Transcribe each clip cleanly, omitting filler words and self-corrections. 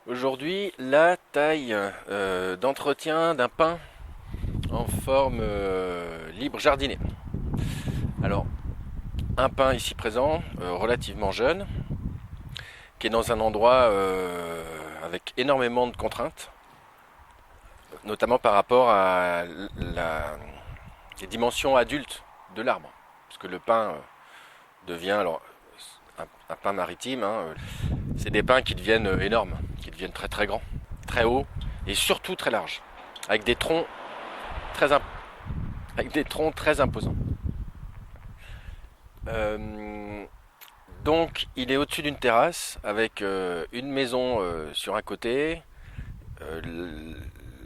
Aujourd'hui, la taille d'entretien d'un pin en forme libre jardinée. Alors, un pin ici présent, relativement jeune, qui est dans un endroit avec énormément de contraintes, notamment par rapport à les dimensions adultes de l'arbre. Parce que le pin devient, alors, un pin maritime, c'est des pins qui deviennent énormes, qui deviennent très très grands, très hauts et surtout très larges, avec des troncs très imposants. Donc il est au-dessus d'une terrasse avec une maison sur un côté,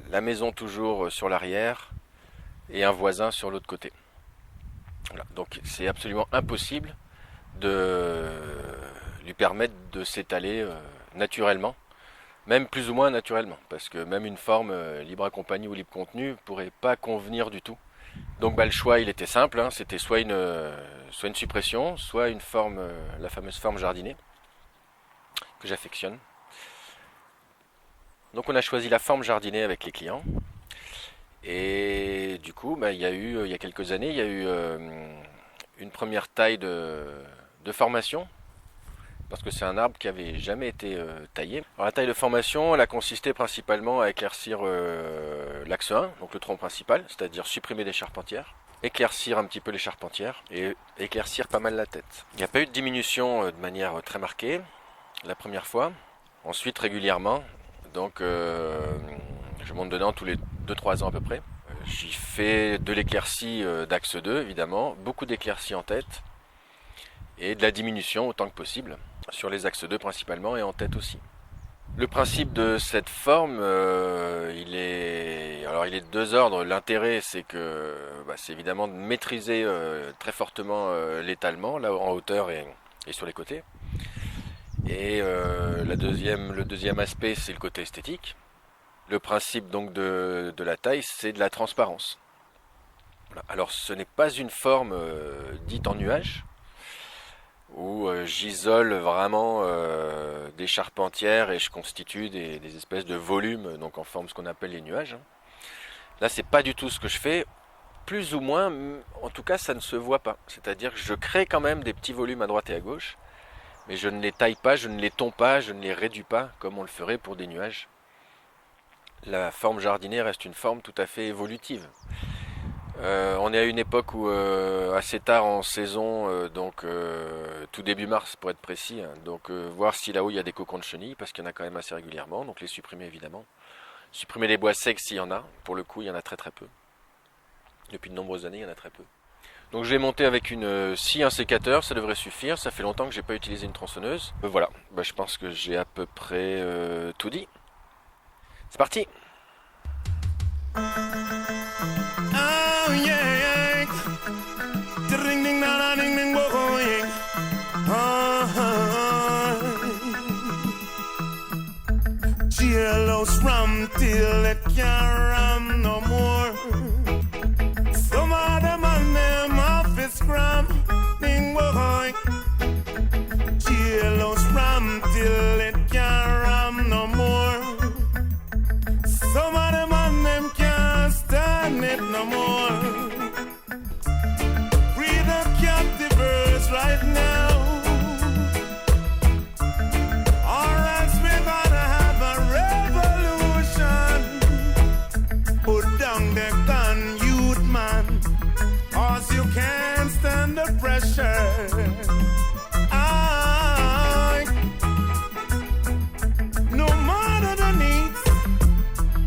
la maison toujours sur l'arrière et un voisin sur l'autre côté. Voilà. Donc c'est absolument impossible de lui permettre de s'étaler naturellement, même plus ou moins naturellement, parce que même une forme libre accompagnée ou libre contenue pourrait pas convenir du tout. Donc le choix il était simple, c'était soit une suppression, soit une forme, la fameuse forme jardinée, que j'affectionne. Donc on a choisi la forme jardinée avec les clients, et du coup il y a quelques années, il y a eu une première taille de formation, parce que c'est un arbre qui avait jamais été taillé. Alors, la taille de formation, elle a consisté principalement à éclaircir l'axe 1, donc le tronc principal, c'est-à-dire supprimer des charpentières, éclaircir un petit peu les charpentières et éclaircir pas mal la tête. Il n'y a pas eu de diminution de manière très marquée la première fois, ensuite régulièrement, donc je monte dedans tous les 2-3 ans à peu près. J'y fais de l'éclaircie d'axe 2 évidemment, beaucoup d'éclaircie en tête et de la diminution autant que possible, sur les axes 2 principalement et en tête aussi. Le principe de cette forme, il est de deux ordres. L'intérêt, c'est que c'est évidemment de maîtriser très fortement l'étalement, là en hauteur et sur les côtés. Et le deuxième aspect, c'est le côté esthétique. Le principe donc de la taille, c'est de la transparence. Voilà. Alors ce n'est pas une forme dite en nuage, où j'isole vraiment des charpentières et je constitue des espèces de volumes, donc en forme ce qu'on appelle les nuages. Là, c'est pas du tout ce que je fais, plus ou moins, en tout cas, ça ne se voit pas. C'est-à-dire que je crée quand même des petits volumes à droite et à gauche, mais je ne les taille pas, je ne les tonds pas, je ne les réduis pas comme on le ferait pour des nuages. La forme jardinée reste une forme tout à fait évolutive. On est à une époque où assez tard en saison, donc tout début mars pour être précis, donc voir si là-haut il y a des cocons de chenilles, parce qu'il y en a quand même assez régulièrement, donc les supprimer évidemment. Supprimer les bois secs s'il y en a, pour le coup il y en a très très peu. Depuis de nombreuses années il y en a très peu. Donc je vais monter avec un sécateur, ça devrait suffire, ça fait longtemps que j'ai pas utilisé une tronçonneuse. Voilà, je pense que j'ai à peu près tout dit. C'est parti! Oh yeah, ding ding da ding ding bo yeah. Jealous rum till it can't rum no more. Some of them on them office scrum ding boy. Jealous rum till it can't rum no more. Some of them on them can't stand it no more. Free the captives right now, or else we're gonna have a revolution. Put down the gun, youth man, cause you can't stand the pressure. No matter the needs,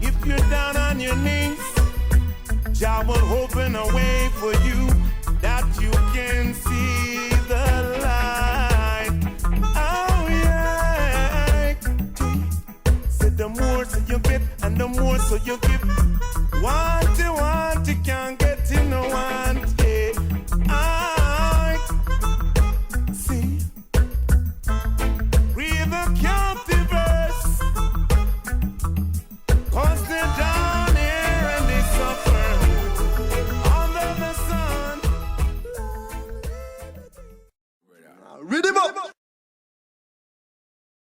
if you're down on your knees, Jah will open a way for you.